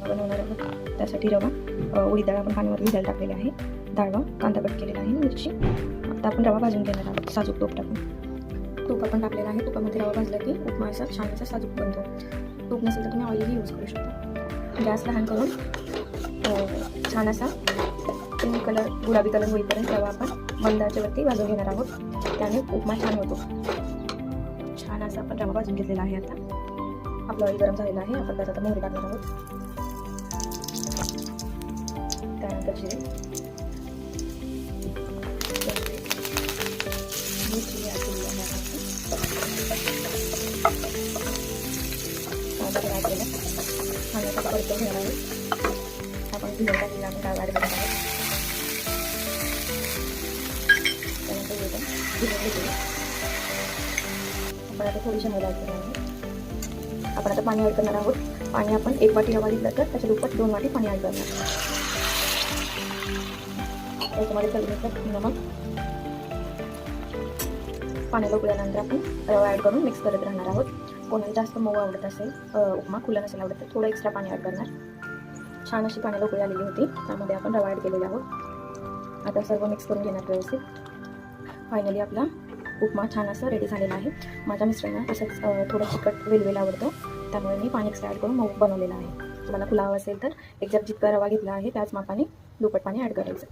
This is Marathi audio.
बनवणार आहोत त्यासाठी रवा उडीद डाळ आपण पाण्यावर भिजायला टाकलेले आहे, डाळवा कांदा कट केलेला आहे, मिरची. आता आपण रवा भाजून घेणार आहोत साजूक तूप टाकून. तूप आपण टाकलेलं आहे, तुपामध्ये रवा भाजला की उपमा असा छान असा साजूक बनतो. तूप नसेल तर तुम्ही ऑइलही यूज करू शकता. गॅस लहान करून छान असा पिंक कलर गुलाबी कलर होईपर्यंत रवा आपण मंद आचेवरती भाजून घेणार आहोत, त्याने उपमा छान होतो. छान असा आपण रवा भाजून घेतलेला आहे. आता आपलं ऑइल गरम झालेलं आहे, आपण त्यात आता मोहरी टाकणार आहोत, त्यानंतर जिरे, मिरची ॲड केलेली आहे. कांदा ॲड केला, छान असा परतून घेणार आहोत. आपण भिजवून टाकलेला आपण डाळ ॲड करणार आहोत, त्यानंतर भिजवून घेतलेलं आपण आता थोडीशी हळद ॲड करणार आहोत. आपण आता पाणी ॲड करणार आहोत. पाणी आपण 1 वाटी रवा घेतला तर त्याच्या दुप्पट 2 वाटी पाणी ॲड करणार. त्याच्यामध्ये चवीनुसार नमक. पाण्याला उकळल्यानंतर आपण रवा ॲड करून मिक्स करत राहणार आहोत. कोणाला जास्त मऊ आवडत असेल, उपमा खुला नसेल आवडत तर थोडं एक्स्ट्रा पाणी ॲड करणार. छान अशी पाण्याला उकळी आलेली होती, त्यामध्ये आपण रवा ॲड केलेला आहोत. आता सर्व मिक्स करून घेणार व्यवस्थित. फायनली आपला उपमा छान असं रेडी झालेला आहे. माझ्या मिस्टरांना असंच थोडं चिकट वेलवेल आवडतं, त्यामुळे मी पाणी एक्स्ट्रा ॲड करून मऊ बनवलेलं आहे. तुम्हाला खुला हवा असेल तर एक्झॅक्ट जितका रवा घेतला आहे त्याच मापाने दुप्पट पाणी ॲड करायचं.